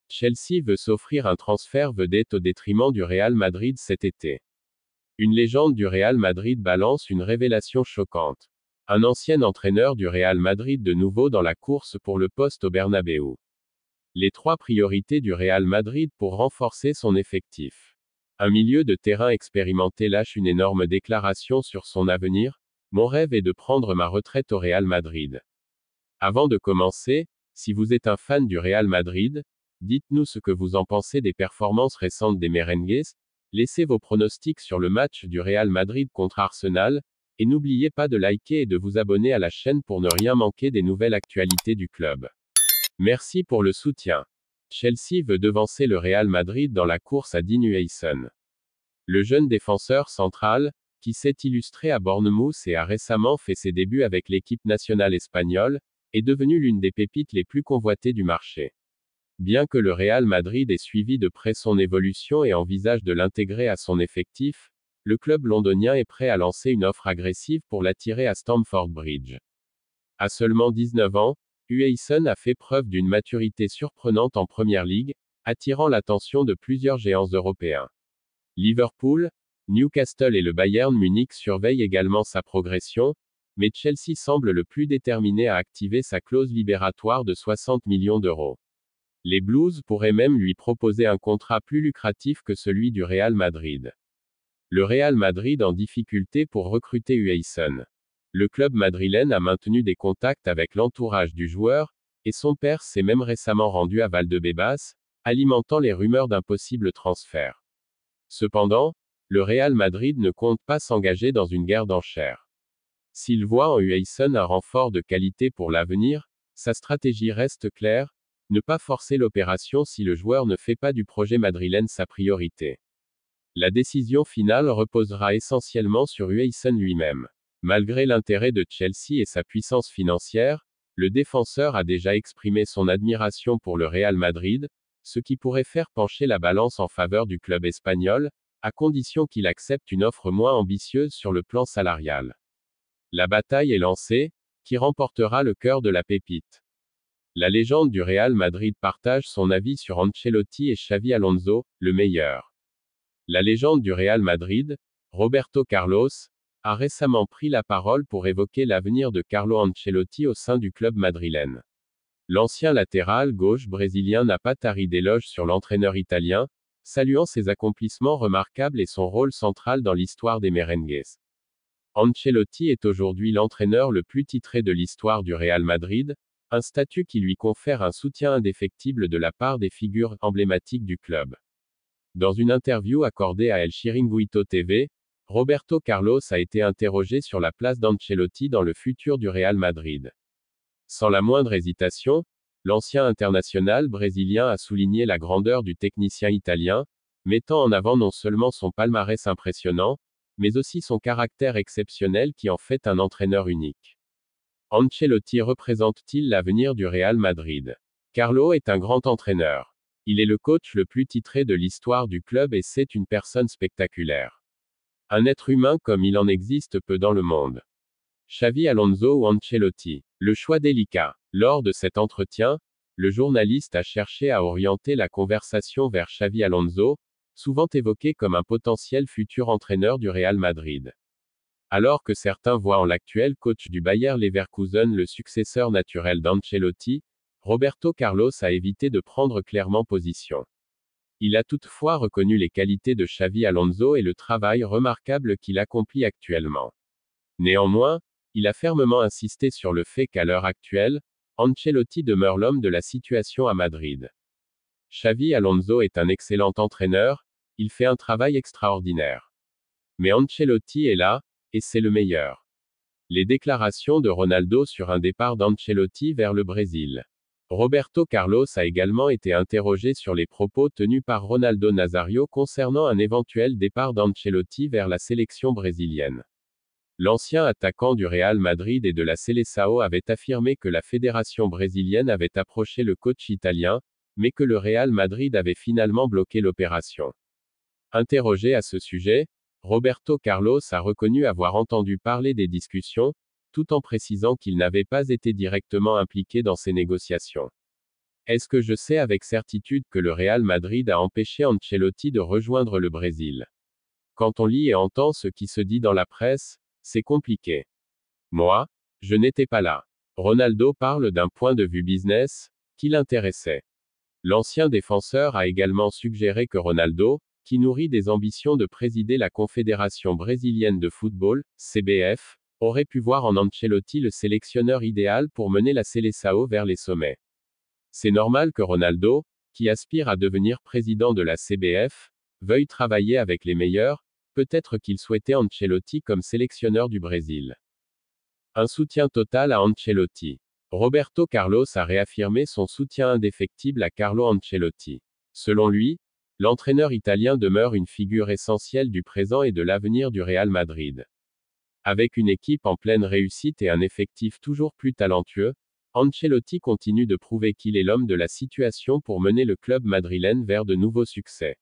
Chelsea veut s'offrir un transfert vedette au détriment du Real Madrid cet été. Une légende du Real Madrid balance une révélation choquante. Un ancien entraîneur du Real Madrid de nouveau dans la course pour le poste au Bernabéu. Les 3 priorités du Real Madrid pour renforcer son effectif. Un milieu de terrain expérimenté lâche une énorme déclaration sur son avenir. Mon rêve est de prendre ma retraite au Real Madrid. Avant de commencer, si vous êtes un fan du Real Madrid, dites-nous ce que vous en pensez des performances récentes des Merengues, laissez vos pronostics sur le match du Real Madrid contre Arsenal, et n'oubliez pas de liker et de vous abonner à la chaîne pour ne rien manquer des nouvelles actualités du club. Merci pour le soutien. Chelsea veut devancer le Real Madrid dans la course à Dean Huijsen. Le jeune défenseur central, qui s'est illustré à Bournemouth et a récemment fait ses débuts avec l'équipe nationale espagnole, est devenu l'une des pépites les plus convoitées du marché. Bien que le Real Madrid ait suivi de près son évolution et envisage de l'intégrer à son effectif, le club londonien est prêt à lancer une offre agressive pour l'attirer à Stamford Bridge. À seulement 19 ans, Huijsen a fait preuve d'une maturité surprenante en Premier League, attirant l'attention de plusieurs géants européens. Liverpool, Newcastle et le Bayern Munich surveillent également sa progression, mais Chelsea semble le plus déterminé à activer sa clause libératoire de 60 millions d'euros. Les Blues pourraient même lui proposer un contrat plus lucratif que celui du Real Madrid. Le Real Madrid en difficulté pour recruter Huijsen. Le club madrilène a maintenu des contacts avec l'entourage du joueur, et son père s'est même récemment rendu à Valdebebas, alimentant les rumeurs d'un possible transfert. Cependant, le Real Madrid ne compte pas s'engager dans une guerre d'enchères. S'il voit en Huijsen un renfort de qualité pour l'avenir, sa stratégie reste claire, ne pas forcer l'opération si le joueur ne fait pas du projet madrilène sa priorité. La décision finale reposera essentiellement sur Huijsen lui-même. Malgré l'intérêt de Chelsea et sa puissance financière, le défenseur a déjà exprimé son admiration pour le Real Madrid, ce qui pourrait faire pencher la balance en faveur du club espagnol, à condition qu'il accepte une offre moins ambitieuse sur le plan salarial. La bataille est lancée, qui remportera le cœur de la pépite. La légende du Real Madrid partage son avis sur Ancelotti et Xavi Alonso, le meilleur. La légende du Real Madrid, Roberto Carlos, a récemment pris la parole pour évoquer l'avenir de Carlo Ancelotti au sein du club madrilène. L'ancien latéral gauche brésilien n'a pas tari d'éloges sur l'entraîneur italien, saluant ses accomplissements remarquables et son rôle central dans l'histoire des Merengues. Ancelotti est aujourd'hui l'entraîneur le plus titré de l'histoire du Real Madrid, un statut qui lui confère un soutien indéfectible de la part des figures emblématiques du club. Dans une interview accordée à El Chiringuito TV, Roberto Carlos a été interrogé sur la place d'Ancelotti dans le futur du Real Madrid. Sans la moindre hésitation, l'ancien international brésilien a souligné la grandeur du technicien italien, mettant en avant non seulement son palmarès impressionnant, mais aussi son caractère exceptionnel qui en fait un entraîneur unique. Ancelotti représente-t-il l'avenir du Real Madrid? Carlo est un grand entraîneur. Il est le coach le plus titré de l'histoire du club et c'est une personne spectaculaire. Un être humain comme il en existe peu dans le monde. Xavi Alonso ou Ancelotti? Le choix délicat. Lors de cet entretien, le journaliste a cherché à orienter la conversation vers Xavi Alonso, souvent évoqué comme un potentiel futur entraîneur du Real Madrid. Alors que certains voient en l'actuel coach du Bayer Leverkusen le successeur naturel d'Ancelotti, Roberto Carlos a évité de prendre clairement position. Il a toutefois reconnu les qualités de Xavi Alonso et le travail remarquable qu'il accomplit actuellement. Néanmoins, il a fermement insisté sur le fait qu'à l'heure actuelle, Ancelotti demeure l'homme de la situation à Madrid. Xavi Alonso est un excellent entraîneur, il fait un travail extraordinaire. Mais Ancelotti est là, et c'est le meilleur. Les déclarations de Ronaldo sur un départ d'Ancelotti vers le Brésil. Roberto Carlos a également été interrogé sur les propos tenus par Ronaldo Nazario concernant un éventuel départ d'Ancelotti vers la sélection brésilienne. L'ancien attaquant du Real Madrid et de la Seleção avait affirmé que la fédération brésilienne avait approché le coach italien, mais que le Real Madrid avait finalement bloqué l'opération. Interrogé à ce sujet, Roberto Carlos a reconnu avoir entendu parler des discussions, tout en précisant qu'il n'avait pas été directement impliqué dans ces négociations. Est-ce que je sais avec certitude que le Real Madrid a empêché Ancelotti de rejoindre le Brésil? Quand on lit et entend ce qui se dit dans la presse, c'est compliqué. Moi, je n'étais pas là. Ronaldo parle d'un point de vue business, qui l'intéressait. L'ancien défenseur a également suggéré que Ronaldo, qui nourrit des ambitions de présider la Confédération brésilienne de football, CBF, aurait pu voir en Ancelotti le sélectionneur idéal pour mener la Seleção vers les sommets. C'est normal que Ronaldo, qui aspire à devenir président de la CBF, veuille travailler avec les meilleurs, peut-être qu'il souhaitait Ancelotti comme sélectionneur du Brésil. Un soutien total à Ancelotti. Roberto Carlos a réaffirmé son soutien indéfectible à Carlo Ancelotti. Selon lui, l'entraîneur italien demeure une figure essentielle du présent et de l'avenir du Real Madrid. Avec une équipe en pleine réussite et un effectif toujours plus talentueux, Ancelotti continue de prouver qu'il est l'homme de la situation pour mener le club madrilène vers de nouveaux succès.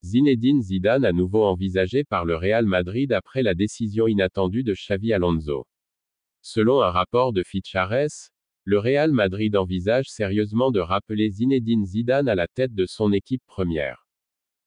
Zinedine Zidane à nouveau envisagé par le Real Madrid après la décision inattendue de Xavi Alonso. Selon un rapport de Fichares, le Real Madrid envisage sérieusement de rappeler Zinedine Zidane à la tête de son équipe première.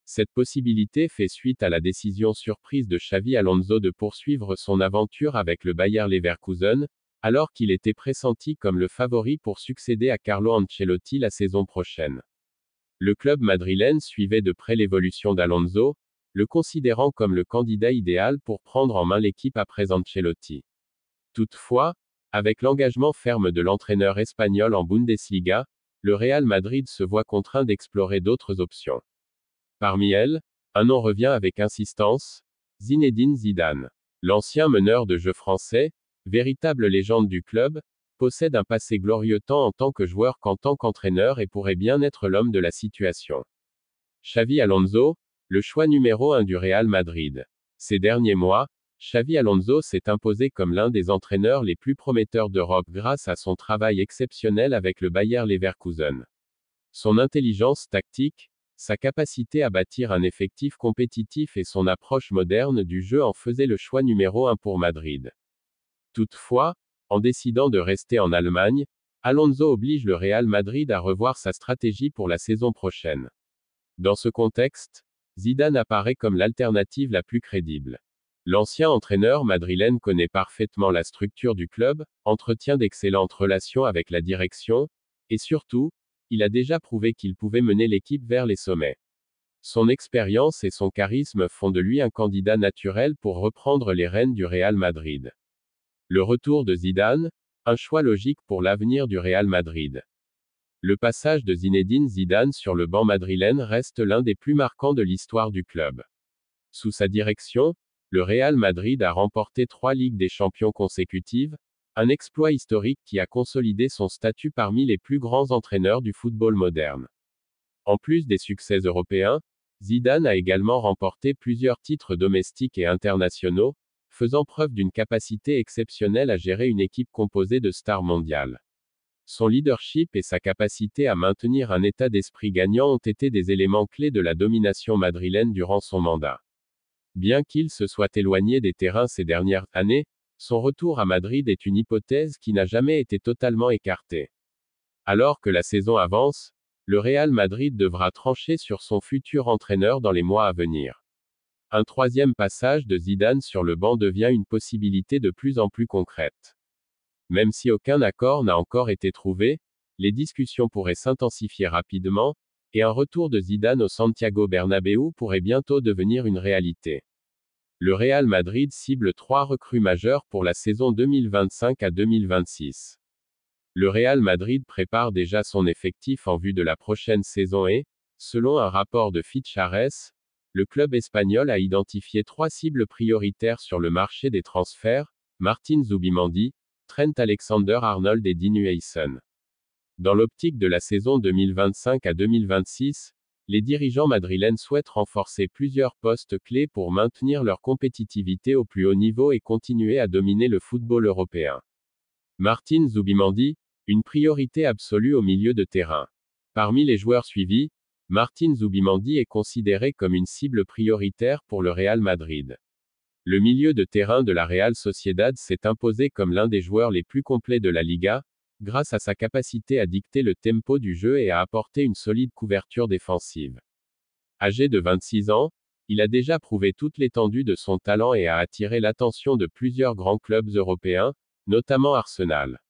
Cette possibilité fait suite à la décision surprise de Xavi Alonso de poursuivre son aventure avec le Bayer Leverkusen, alors qu'il était pressenti comme le favori pour succéder à Carlo Ancelotti la saison prochaine. Le club madrilène suivait de près l'évolution d'Alonso, le considérant comme le candidat idéal pour prendre en main l'équipe après Ancelotti. Toutefois, avec l'engagement ferme de l'entraîneur espagnol en Bundesliga, le Real Madrid se voit contraint d'explorer d'autres options. Parmi elles, un nom revient avec insistance, Zinedine Zidane. L'ancien meneur de jeu français, véritable légende du club, possède un passé glorieux tant en tant que joueur qu'en tant qu'entraîneur et pourrait bien être l'homme de la situation. Xavi Alonso, le choix numéro 1 du Real Madrid. Ces derniers mois, Xavi Alonso s'est imposé comme l'un des entraîneurs les plus prometteurs d'Europe grâce à son travail exceptionnel avec le Bayer Leverkusen. Son intelligence tactique, sa capacité à bâtir un effectif compétitif et son approche moderne du jeu en faisaient le choix numéro 1 pour Madrid. Toutefois, en décidant de rester en Allemagne, Alonso oblige le Real Madrid à revoir sa stratégie pour la saison prochaine. Dans ce contexte, Zidane apparaît comme l'alternative la plus crédible. L'ancien entraîneur madrilène connaît parfaitement la structure du club, entretient d'excellentes relations avec la direction, et surtout, il a déjà prouvé qu'il pouvait mener l'équipe vers les sommets. Son expérience et son charisme font de lui un candidat naturel pour reprendre les rênes du Real Madrid. Le retour de Zidane, un choix logique pour l'avenir du Real Madrid. Le passage de Zinedine Zidane sur le banc madrilène reste l'un des plus marquants de l'histoire du club. Sous sa direction, le Real Madrid a remporté 3 Ligues des Champions consécutives, un exploit historique qui a consolidé son statut parmi les plus grands entraîneurs du football moderne. En plus des succès européens, Zidane a également remporté plusieurs titres domestiques et internationaux, faisant preuve d'une capacité exceptionnelle à gérer une équipe composée de stars mondiales. Son leadership et sa capacité à maintenir un état d'esprit gagnant ont été des éléments clés de la domination madrilène durant son mandat. Bien qu'il se soit éloigné des terrains ces dernières années, son retour à Madrid est une hypothèse qui n'a jamais été totalement écartée. Alors que la saison avance, le Real Madrid devra trancher sur son futur entraîneur dans les mois à venir. Un troisième passage de Zidane sur le banc devient une possibilité de plus en plus concrète. Même si aucun accord n'a encore été trouvé, les discussions pourraient s'intensifier rapidement, et un retour de Zidane au Santiago Bernabéu pourrait bientôt devenir une réalité. Le Real Madrid cible 3 recrues majeures pour la saison 2025 à 2026. Le Real Madrid prépare déjà son effectif en vue de la prochaine saison et, selon un rapport de Fichares, le club espagnol a identifié 3 cibles prioritaires sur le marché des transferts, Martin Zubimendi, Trent Alexander-Arnold et Dean Huijsen. Dans l'optique de la saison 2025 à 2026, les dirigeants madrilènes souhaitent renforcer plusieurs postes clés pour maintenir leur compétitivité au plus haut niveau et continuer à dominer le football européen. Martin Zubimendi, une priorité absolue au milieu de terrain. Parmi les joueurs suivis, Martin Zubimendi est considéré comme une cible prioritaire pour le Real Madrid. Le milieu de terrain de la Real Sociedad s'est imposé comme l'un des joueurs les plus complets de la Liga, grâce à sa capacité à dicter le tempo du jeu et à apporter une solide couverture défensive. Âgé de 26 ans, il a déjà prouvé toute l'étendue de son talent et a attiré l'attention de plusieurs grands clubs européens, notamment Arsenal.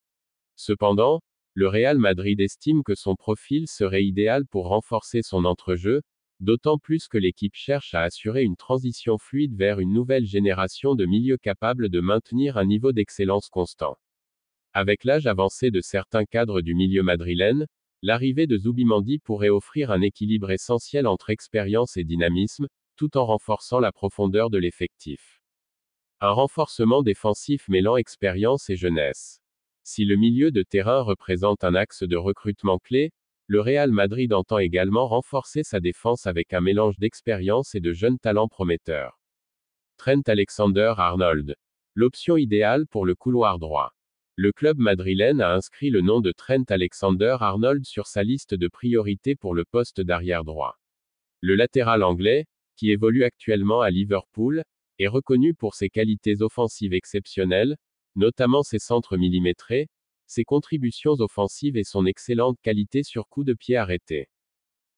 Cependant, le Real Madrid estime que son profil serait idéal pour renforcer son entrejeu, d'autant plus que l'équipe cherche à assurer une transition fluide vers une nouvelle génération de milieux capables de maintenir un niveau d'excellence constant. Avec l'âge avancé de certains cadres du milieu madrilène, l'arrivée de Zubimendi pourrait offrir un équilibre essentiel entre expérience et dynamisme, tout en renforçant la profondeur de l'effectif. Un renforcement défensif mêlant expérience et jeunesse. Si le milieu de terrain représente un axe de recrutement clé, le Real Madrid entend également renforcer sa défense avec un mélange d'expérience et de jeunes talents prometteurs. Trent Alexander-Arnold. L'option idéale pour le couloir droit. Le club madrilène a inscrit le nom de Trent Alexander-Arnold sur sa liste de priorités pour le poste d'arrière droit. Le latéral anglais, qui évolue actuellement à Liverpool, est reconnu pour ses qualités offensives exceptionnelles, notamment ses centres millimétrés, ses contributions offensives et son excellente qualité sur coup de pied arrêté.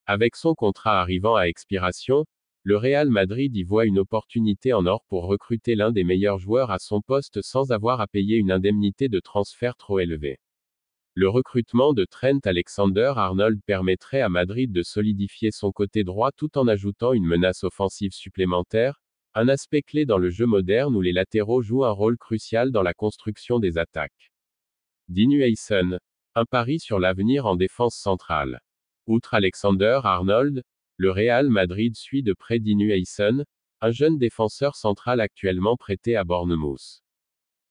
Avec son contrat arrivant à expiration, le Real Madrid y voit une opportunité en or pour recruter l'un des meilleurs joueurs à son poste sans avoir à payer une indemnité de transfert trop élevée. Le recrutement de Trent Alexander-Arnold permettrait à Madrid de solidifier son côté droit tout en ajoutant une menace offensive supplémentaire, un aspect clé dans le jeu moderne où les latéraux jouent un rôle crucial dans la construction des attaques. Dean Huijsen. Un pari sur l'avenir en défense centrale. Outre Alexander-Arnold, le Real Madrid suit de près Dean Huijsen, un jeune défenseur central actuellement prêté à Bournemouth.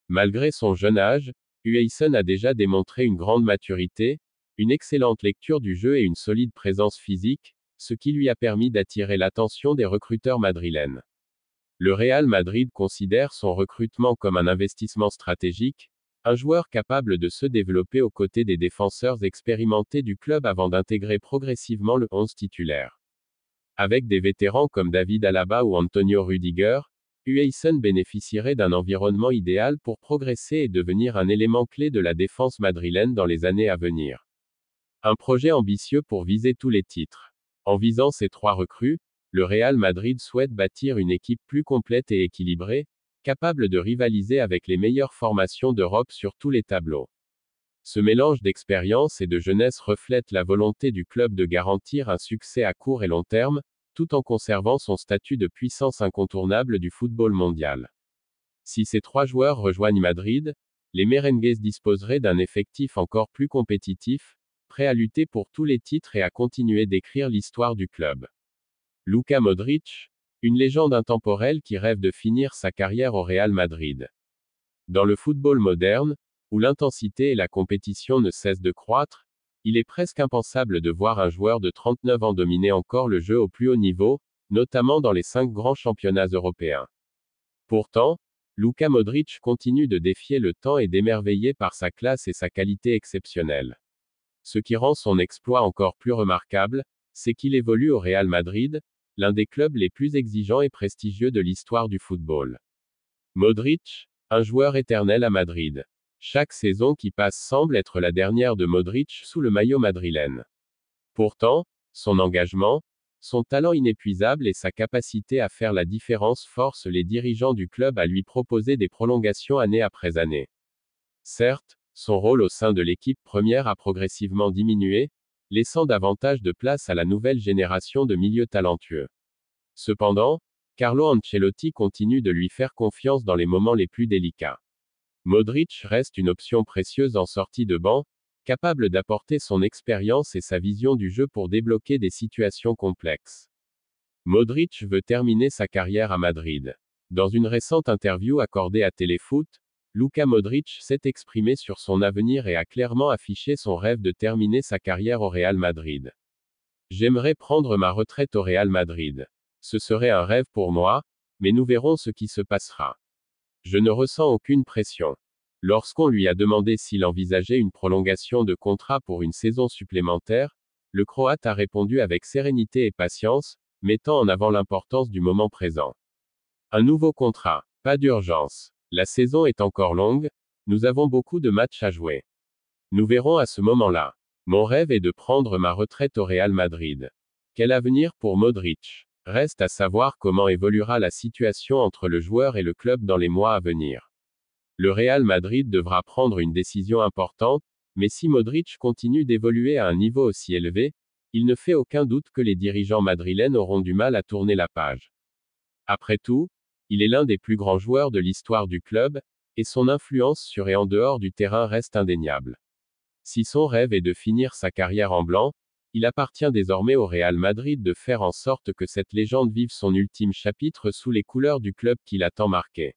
Malgré son jeune âge, Huijsen a déjà démontré une grande maturité, une excellente lecture du jeu et une solide présence physique, ce qui lui a permis d'attirer l'attention des recruteurs madrilènes. Le Real Madrid considère son recrutement comme un investissement stratégique, un joueur capable de se développer aux côtés des défenseurs expérimentés du club avant d'intégrer progressivement le 11 titulaire. Avec des vétérans comme David Alaba ou Antonio Rudiger, Huijsen bénéficierait d'un environnement idéal pour progresser et devenir un élément clé de la défense madrilène dans les années à venir. Un projet ambitieux pour viser tous les titres. En visant ces trois recrues, le Real Madrid souhaite bâtir une équipe plus complète et équilibrée, capable de rivaliser avec les meilleures formations d'Europe sur tous les tableaux. Ce mélange d'expérience et de jeunesse reflète la volonté du club de garantir un succès à court et long terme, tout en conservant son statut de puissance incontournable du football mondial. Si ces trois joueurs rejoignent Madrid, les merengues disposeraient d'un effectif encore plus compétitif, prêt à lutter pour tous les titres et à continuer d'écrire l'histoire du club. Luka Modric, une légende intemporelle qui rêve de finir sa carrière au Real Madrid. Dans le football moderne, où l'intensité et la compétition ne cessent de croître, il est presque impensable de voir un joueur de 39 ans dominer encore le jeu au plus haut niveau, notamment dans les 5 grands championnats européens. Pourtant, Luka Modric continue de défier le temps et d'émerveiller par sa classe et sa qualité exceptionnelle. Ce qui rend son exploit encore plus remarquable, c'est qu'il évolue au Real Madrid, l'un des clubs les plus exigeants et prestigieux de l'histoire du football. Modric, un joueur éternel à Madrid. Chaque saison qui passe semble être la dernière de Modric sous le maillot madrilène. Pourtant, son engagement, son talent inépuisable et sa capacité à faire la différence forcent les dirigeants du club à lui proposer des prolongations année après année. Certes, son rôle au sein de l'équipe première a progressivement diminué, laissant davantage de place à la nouvelle génération de milieux talentueux. Cependant, Carlo Ancelotti continue de lui faire confiance dans les moments les plus délicats. Modric reste une option précieuse en sortie de banc, capable d'apporter son expérience et sa vision du jeu pour débloquer des situations complexes. Modric veut terminer sa carrière à Madrid. Dans une récente interview accordée à Téléfoot, Luka Modric s'est exprimé sur son avenir et a clairement affiché son rêve de terminer sa carrière au Real Madrid. J'aimerais prendre ma retraite au Real Madrid. Ce serait un rêve pour moi, mais nous verrons ce qui se passera. Je ne ressens aucune pression. Lorsqu'on lui a demandé s'il envisageait une prolongation de contrat pour une saison supplémentaire, le Croate a répondu avec sérénité et patience, mettant en avant l'importance du moment présent. Un nouveau contrat, pas d'urgence. La saison est encore longue, nous avons beaucoup de matchs à jouer. Nous verrons à ce moment-là. Mon rêve est de prendre ma retraite au Real Madrid. Quel avenir pour Modric? Reste à savoir comment évoluera la situation entre le joueur et le club dans les mois à venir. Le Real Madrid devra prendre une décision importante, mais si Modric continue d'évoluer à un niveau aussi élevé, il ne fait aucun doute que les dirigeants madrilènes auront du mal à tourner la page. Après tout, il est l'un des plus grands joueurs de l'histoire du club, et son influence sur et en dehors du terrain reste indéniable. Si son rêve est de finir sa carrière en blanc, il appartient désormais au Real Madrid de faire en sorte que cette légende vive son ultime chapitre sous les couleurs du club qui l'a tant marqué.